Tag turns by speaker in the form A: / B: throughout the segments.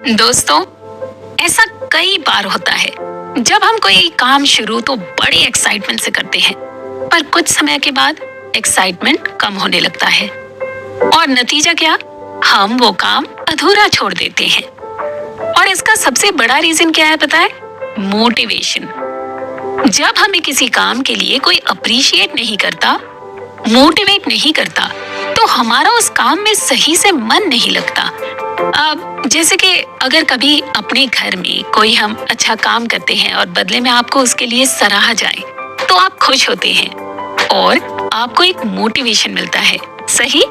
A: दोस्तों, ऐसा कई बार होता है जब हम कोई काम शुरू तो बड़े एक्साइटमेंट से करते हैं, पर कुछ समय के बाद एक्साइटमेंट कम होने लगता है और नतीजा क्या? हम वो काम अधूरा छोड़ देते हैं। और इसका सबसे बड़ा रीजन क्या है पता है? मोटिवेशन। जब हमें किसी काम के लिए कोई अप्रिशिएट नहीं करता, मोटिवेट नहीं करता, तो हमारा उस काम में सही से मन नहीं लगता। अब जैसे कि अगर कभी अपने घर में कोई हम अच्छा काम करते हैं और बदले में आपको उसके लिए सराहा जाए, तो आप खुश होते हैं और आपको एक मोटिवेशन मिलता है, सही?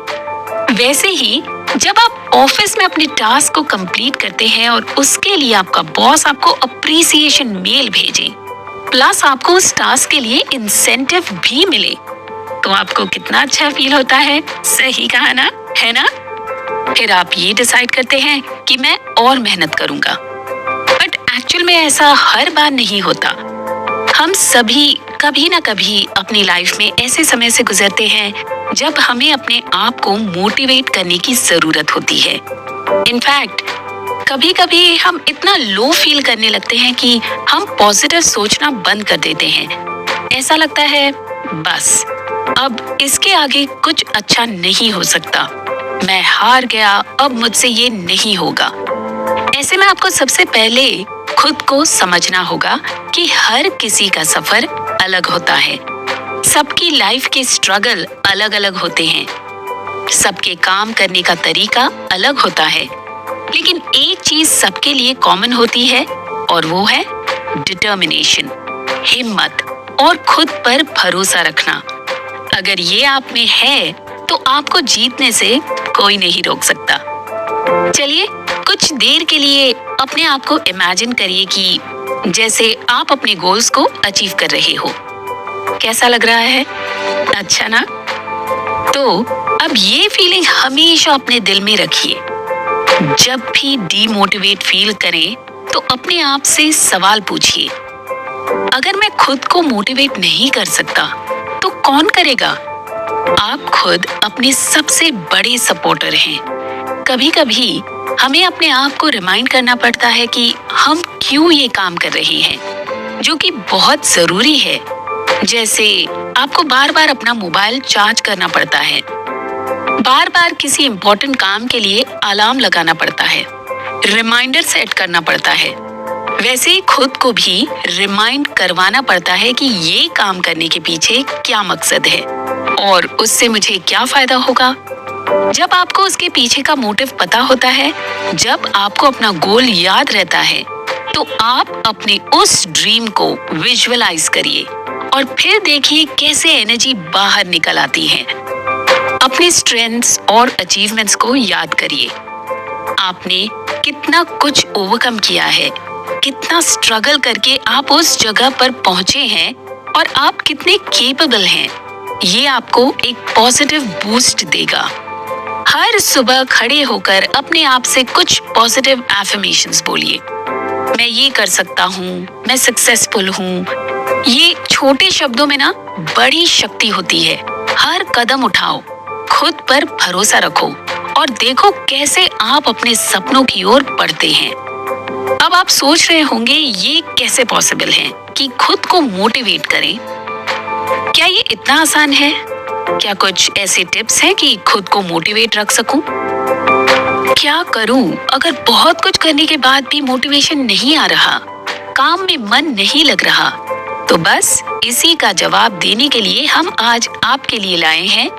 A: वैसे ही जब आप ऑफिस में अपने टास्क को कंप्लीट करते हैं और उसके लिए आपका बॉस आपको अप्रिसिएशन मेल भेजे, प्लस आपको उस टास्क के लिए इंसेंटिव भी मिले, तो आपको कितना अच्छा फील होता है। सही कहा ना, है ना? फिर आप ये डिसाइड करते हैं कि मैं और मेहनत करूंगा। बट एक्चुअल में ऐसा हर बार नहीं होता। हम सभी कभी ना कभी अपनी लाइफ में ऐसे समय से गुजरते हैं जब हमें अपने आप को मोटिवेट करने की जरूरत होती है। इनफैक्ट कभी कभी हम इतना लो फील करने लगते हैं कि हम पॉजिटिव सोचना बंद कर देते हैं। ऐसा लगता है बस अब इसके आगे कुछ अच्छा नहीं हो सकता, मैं हार गया, अब मुझसे ये नहीं होगा। ऐसे में आपको सबसे पहले खुद को समझना होगा कि हर किसी का सफर अलग होता है। सबकी लाइफ के स्ट्रगल अलग अलग होते हैं। सबके काम करने का तरीका अलग होता है। लेकिन एक चीज सबके लिए कॉमन होती है और वो है डिटर्मिनेशन, हिम्मत और खुद पर भरोसा रखना। अगर ये आप में है तो आपको जीतने से कोई नहीं रोक सकता। चलिए कुछ देर के लिए अपने आप को इमेजिन करिए कि जैसे आप अपने गोल्स को अचीव कर रहे हो। कैसा लग रहा है? अच्छा ना? तो अब ये फीलिंग हमेशा अपने दिल में रखिए। जब भी डीमोटिवेट फील करें तो अपने आप से सवाल पूछिए, अगर मैं खुद को मोटिवेट नहीं कर सकता तो कौन करेगा? आप खुद अपने सबसे बड़े सपोर्टर हैं। कभी कभी हमें अपने आप को रिमाइंड करना पड़ता है कि हम क्यों ये काम कर रहे हैं, जो कि बहुत जरूरी है। जैसे आपको बार बार अपना मोबाइल चार्ज करना पड़ता है, बार बार किसी इम्पोर्टेंट काम के लिए अलार्म लगाना पड़ता है, रिमाइंडर सेट करना पड़ता है। वैसे ही खुद को भी रिमाइंड करवाना पड़ता है कि ये काम करने के पीछे क्या मकसद है और उससे मुझे क्या फायदा होगा। जब आपको उसके पीछे का मोटिव पता होता है, जब आपको अपना गोल याद रहता है, तो आप अपने उस ड्रीम को विजुअलाइज करिए और फिर देखिए कैसे एनर्जी बाहर निकल आती है। अपने स्ट्रेंथ्स और अचीवमेंट्स को याद करिए। आपने कितना कुछ ओवरकम किया है, कितना स्ट्रगल करके आप उस जगह पर पहुंचे हैं और आप कितने केपेबल हैं। ये आपको एक पॉजिटिव बूस्ट देगा। हर सुबह खड़े होकर अपने आप से कुछ पॉजिटिव एफर्मेशंस बोलिए। मैं ये कर सकता हूँ, मैं सक्सेसफुल हूँ। ये छोटे शब्दों में ना बड़ी शक्ति होती है। हर कदम उठाओ, खुद पर भरोसा रखो और देखो कैसे आप अपने सपनों की ओर बढ़ते हैं। अब आप सोच रहे होंगे ये कैसे पॉसिबल है कि खुद को मोटिवेट करें? क्या ये इतना आसान है? क्या कुछ ऐसे टिप्स हैं कि खुद को मोटिवेट रख सकूं? क्या करूं अगर बहुत कुछ करने के बाद भी मोटिवेशन नहीं आ रहा, काम में मन नहीं लग रहा? तो बस इसी का जवाब देने के लिए हम आज आपके लिए लाए हैं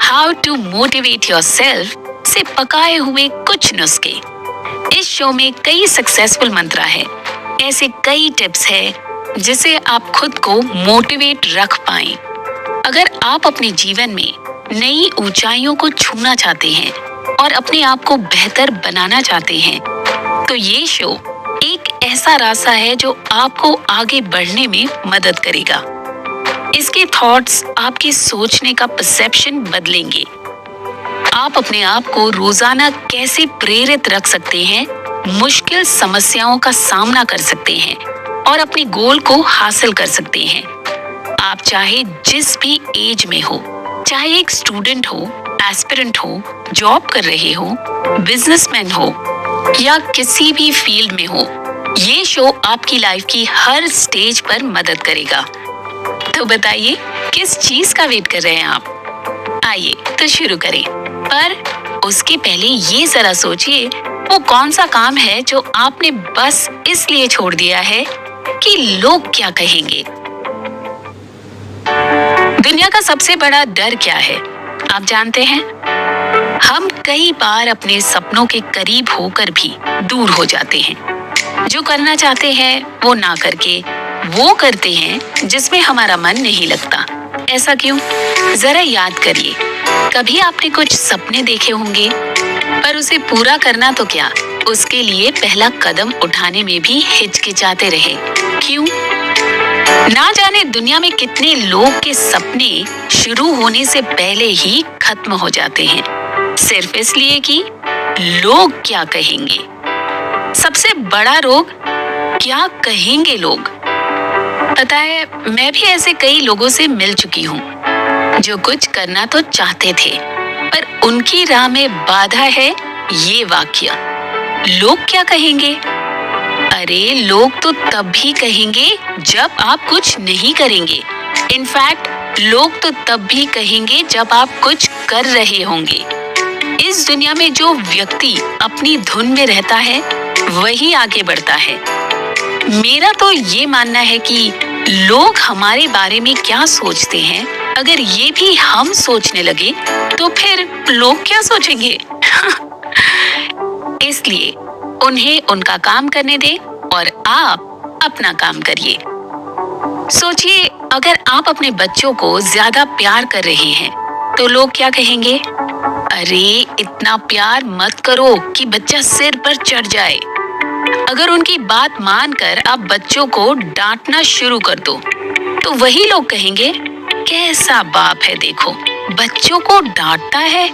A: हाउ टू मोटिवेट योरसेल्फ से पकाए हुए कुछ नुस्खे। इस शो में कई सक्सेसफुल मंत्र है, ऐसे कई टिप्स है जिसे आप खुद को मोटिवेट रख पाएं। अगर आप अपने जीवन में नई ऊंचाइयों को छूना चाहते हैं और अपने आप को बेहतर बनाना चाहते हैं, तो ये शो एक ऐसा रास्ता है जो आपको आगे बढ़ने में मदद करेगा। इसके थॉट्स आपके सोचने का परसेप्शन बदलेंगे। आप अपने आप को रोजाना कैसे प्रेरित रख सकते हैं, मुश्किल समस्याओं का सामना कर सकते हैं और अपने गोल को हासिल कर सकते हैं। आप चाहे जिस भी एज में हो, चाहे एक स्टूडेंट हो, एस्पिरेंट हो, जॉब कर रहे हो, बिजनेसमैन हो, या किसी भी फील्ड में हो, ये शो आपकी लाइफ की हर स्टेज पर मदद करेगा। तो बताइए, किस चीज का वेट कर रहे हैं आप? आइए तो शुरू करें। पर उसके पहले ये जरा सोचिए, वो कौन सा काम है जो आपने बस इसलिए छोड़ दिया है कि लोग क्या कहेंगे? दुनिया का सबसे बड़ा डर क्या है, आप जानते हैं? हम कई बार अपने सपनों के करीब होकर भी दूर हो जाते हैं। जो करना चाहते हैं वो ना करके वो करते हैं जिसमें हमारा मन नहीं लगता। ऐसा क्यों? जरा याद करिए, कभी आपने कुछ सपने देखे होंगे, पर उसे पूरा करना तो क्या, उसके लिए पहला कदम उठाने में भी हिचकिचाते रहे। क्यों? ना जाने दुनिया में कितने लोग के सपने शुरू होने से पहले ही खत्म हो जाते हैं, सिर्फ इसलिए कि लोग क्या कहेंगे। सबसे बड़ा रोग, क्या कहेंगे लोग। पता है, मैं भी ऐसे कई लोगों से मिल चुकी हूँ जो कुछ करना तो चाहते थे, पर उनकी राह में बाधा है ये वाक्य, लोग क्या कहेंगे। अरे लोग तो तब भी कहेंगे जब आप कुछ नहीं करेंगे। इनफैक्ट लोग तो तब भी कहेंगे जब आप कुछ कर रहे होंगे। इस दुनिया में जो व्यक्ति अपनी धुन में रहता है वही आगे बढ़ता है। मेरा तो ये मानना है कि लोग हमारे बारे में क्या सोचते हैं, अगर ये भी हम सोचने लगे तो फिर लोग क्या सोचेंगे? इसलिए उन्हें उनका काम करने दें और आप अपना काम करिए। सोचिए, अगर आप अपने बच्चों को ज्यादा प्यार कर रहे हैं तो लोग क्या कहेंगे? अरे इतना प्यार मत करो कि बच्चा सिर पर चढ़ जाए। अगर उनकी बात मानकर आप बच्चों को डांटना शुरू कर दो तो वही लोग कहेंगे, कैसा बाप है देखो, बच्चों को डांटता है।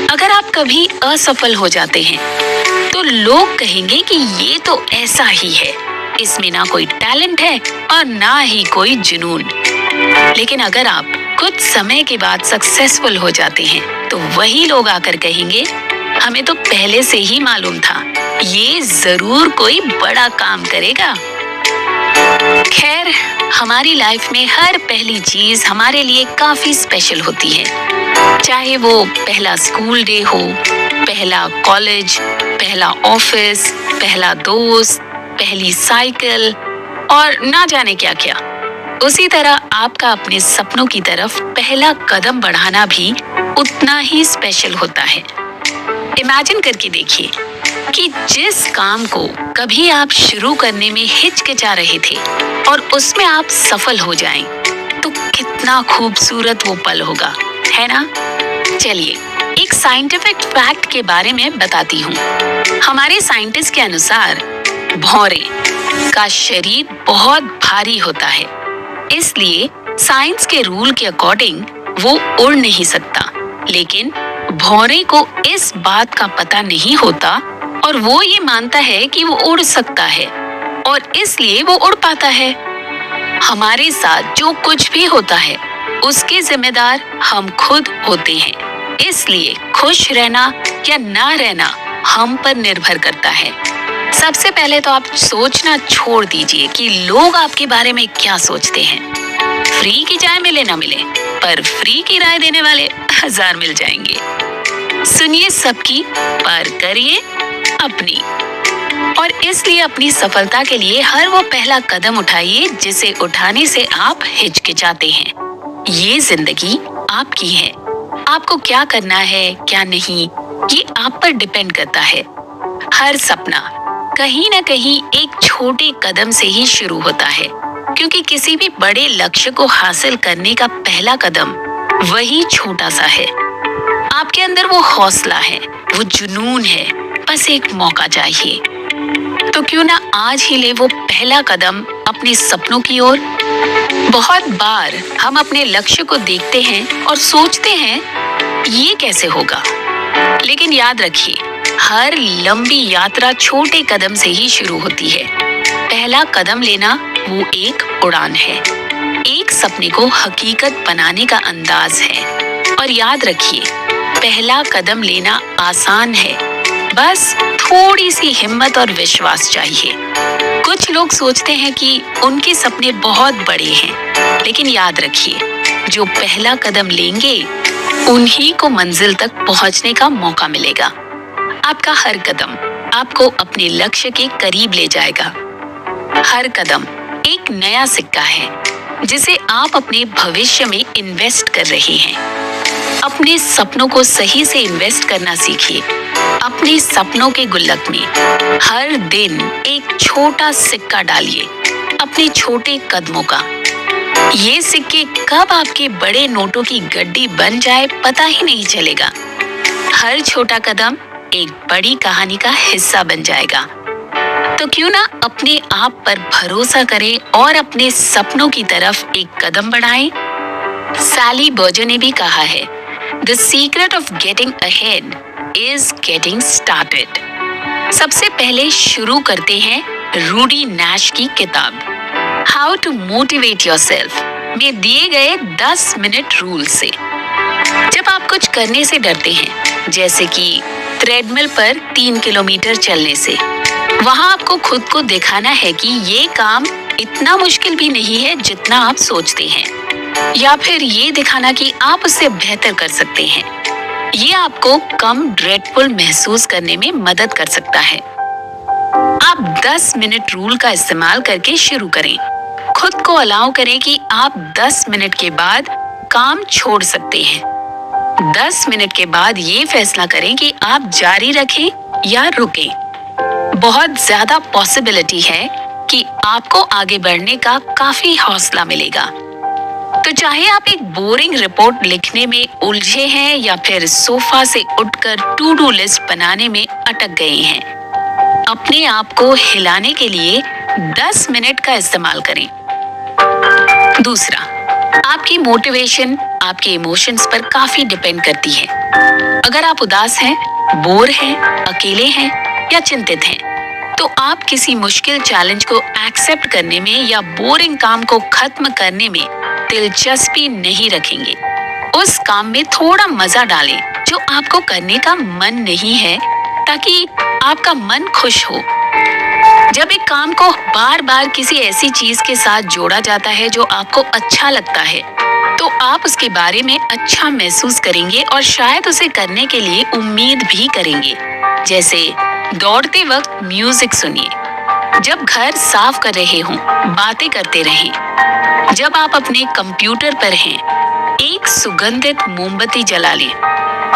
A: अगर आप कभी असफल हो जाते हैं तो लोग कहेंगे कि ये तो ऐसा ही है, इसमें ना कोई टैलेंट है और ना ही कोई जुनून। लेकिन अगर आप कुछ समय के बाद सक्सेसफुल हो जाते हैं तो वही लोग आकर कहेंगे, हमें तो पहले से ही मालूम था, ये जरूर कोई बड़ा काम करेगा। खैर, हमारी लाइफ में हर पहली चीज हमारे लिए काफी स्पेशल होती है, चाहे वो पहला स्कूल डे हो, पहला कॉलेज, पहला ऑफिस, पहला दोस्त, पहली साइकिल और ना जाने क्या क्या। उसी तरह आपका अपने सपनों की तरफ पहला कदम बढ़ाना भी उतना ही स्पेशल होता है। इमेजिन करके देखिए कि जिस काम को कभी आप शुरू करने में हिचकिचा रहे थे और उसमें आप सफल हो जाएं, तो कितना खूबसूरत वो पल होगा, है ना? चलिए, एक साइंटिफिक फैक्ट के बारे में बताती हूँ। हमारे साइंटिस्ट के अनुसार भौरे का शरीर बहुत भारी होता है, इसलिए साइंस के रूल के अकॉर्डिंग वो उड़ नहीं सकता। लेकिन भौरे को इस बात का पता नहीं होता और वो ये मानता है कि वो उड़ सकता है और इसलिए वो उड़ पाता है। हमारे साथ जो कुछ भी होता है उसके जिम्मेदार हम खुद होते हैं, इसलिए खुश रहना या ना रहना हम पर निर्भर करता है। सबसे पहले तो आप सोचना छोड़ दीजिए कि लोग आपके बारे में क्या सोचते हैं। फ्री की चाय मिले ना मिले, पर फ्री की राय देने वाले 1000 मिल जाएंगे। सुनिए सबकी, पर करिए अपनी। और इसलिए अपनी सफलता के लिए हर वो पहला कदम उठाइए जिसे उठाने से आप हिचकिचाते हैं। ये जिंदगी आपकी है, आपको क्या करना है क्या नहीं ये आप पर डिपेंड करता है। हर सपना कहीं न कहीं एक छोटे कदम से ही शुरू होता है, क्योंकि किसी भी बड़े लक्ष्य को हासिल करने का पहला कदम वही छोटा सा है। आपके अंदर वो हौसला है, वो जुनून है, बस एक मौका चाहिए। तो क्यों ना आज ही ले वो पहला कदम अपने सपनों की ओर। बहुत बार हम अपने लक्ष्य को देखते हैं और सोचते हैं ये कैसे होगा, लेकिन याद रखिए हर लंबी यात्रा छोटे कदम से ही शुरू होती है। पहला कदम लेना वो एक उड़ान है, एक सपने को हकीकत बनाने का अंदाज है। और याद रखिए पहला कदम लेना आसान है, बस थोड़ी सी हिम्मत और विश्वास चाहिए। कुछ लोग सोचते हैं कि उनके सपने बहुत बड़े हैं, लेकिन याद रखिए, जो पहला कदम लेंगे उन्हीं को मंजिल तक पहुंचने का मौका मिलेगा। आपका हर कदम आपको अपने लक्ष्य के करीब ले जाएगा। हर कदम एक नया सिक्का है जिसे आप अपने भविष्य में इन्वेस्ट कर रहे हैं। अपने सपनों को सही से इन्वेस्ट करना सीखिए। अपने सपनों के गुल्लक में हर दिन एक छोटा सिक्का डालिए, अपने छोटे कदमों का। ये सिक्के कब आपके बड़े नोटों की गड्डी बन जाए पता ही नहीं चलेगा। हर छोटा कदम एक बड़ी कहानी का हिस्सा बन जाएगा। तो क्यों ना अपने आप पर भरोसा करें और अपने सपनों की तरफ एक कदम बढ़ाएं। सैली बर्जर ने भी कहा है, The secret of getting ahead is getting started। सबसे पहले शुरू करते हैं रूडी नैश की किताब How to Motivate Yourself में दिए गए 10 मिनट रूल से। जब आप कुछ करने से डरते हैं, जैसे कि ट्रेडमिल पर 3 किलोमीटर चलने से, वहाँ आपको खुद को दिखाना है कि ये काम इतना मुश्किल भी नहीं है जितना आप सोचते हैं, या फिर ये दिखाना कि आप उससे बेहतर कर सकते हैं। ये आपको कम ड्रेडफुल महसूस करने में मदद कर सकता है। आप 10 मिनट रूल का इस्तेमाल करके शुरू करें। खुद को अलाउ करें कि आप 10 मिनट के बाद काम छोड़ सकते हैं। 10 मिनट के बाद ये फैसला करें कि आप जारी रखें या रुकें। बहुत ज्यादा पॉसिबिलिटी है कि आपको आगे बढ़ने का काफी हौसला मिलेगा। तो चाहे आप एक बोरिंग रिपोर्ट लिखने में उलझे हैं या फिर सोफा से उठकर टू डू लिस्ट बनाने में अटक गए हैं, अपने आप को हिलाने के लिए 10 मिनट का इस्तेमाल करें। दूसरा, आपकी मोटिवेशन आपके इमोशंस पर काफी डिपेंड करती है। अगर आप उदास हैं, बोर हैं, अकेले हैं या चिंतित हैं, तो आप किसी मुश्किल चैलेंज को एक्सेप्ट करने में या बोरिंग काम को खत्म करने में दिलचस्पी नहीं रखेंगे। उस काम में थोड़ा मजा डालें जो आपको करने का मन नहीं है, ताकि आपका मन खुश हो। जब एक काम को बार बार किसी ऐसी चीज के साथ जोड़ा जाता है जो आपको अच्छा लगता है, तो आप उसके बारे में अच्छा महसूस करेंगे और शायद उसे करने के लिए उम्मीद भी करेंगे। जैसे दौड़ते वक्त म्यूजिक सुनिए, जब घर साफ कर रहे हों बातें करते रहें, जब आप अपने कंप्यूटर पर हैं एक सुगंधित मोमबत्ती जला लें,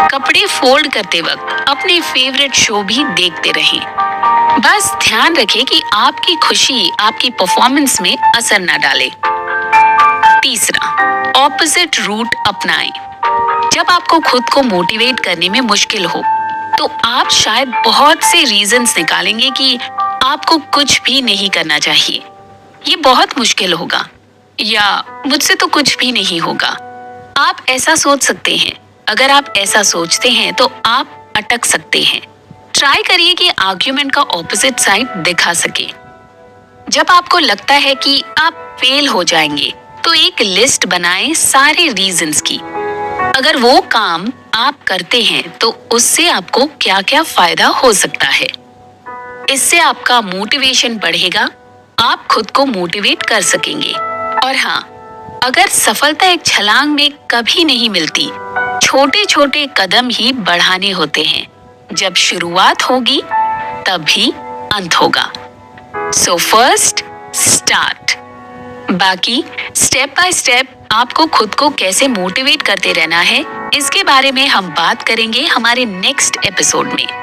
A: कपड़े फोल्ड करते वक्त अपने फेवरेट शो भी देखते रहें। बस ध्यान रखें कि आपकी खुशी आपकी परफॉर्मेंस में असर न डाले। तीसरा, ऑपोजिट रूट अपनाएं। जब आपको खुद को मोटिवेट करने में मुश्किल हो, तो आप शायद बहुत से रीजंस निकालेंगे कि आपको कुछ भी नहीं करना चाहिए, ये बहुत मुश्किल होगा, या मुझसे तो कुछ भी नहीं होगा। आप ऐसा सोच सकते हैं। अगर आप ऐसा सोचते हैं तो आप अटक सकते हैं। ट्राई करिए कि आर्ग्यूमेंट का ऑपोजिट साइड दिखा सके। जब आपको लगता है कि आप फेल हो जाएंगे, तो एक लिस्ट बनाएं सारे रीजंस की। अगर वो काम आप करते हैं तो उससे आपको क्या क्या फायदा हो सकता है। इससे आपका मोटिवेशन बढ़ेगा, आप खुद को मोटिवेट कर सकेंगे। और हाँ, अगर सफलता एक छलांग में कभी नहीं मिलती, छोटे छोटे कदम ही बढ़ाने होते हैं। जब शुरुआत होगी तभी अंत होगा। So first start. बाकी स्टेप बाय स्टेप आपको खुद को कैसे मोटिवेट करते रहना है, इसके बारे में हम बात करेंगे हमारे नेक्स्ट एपिसोड में।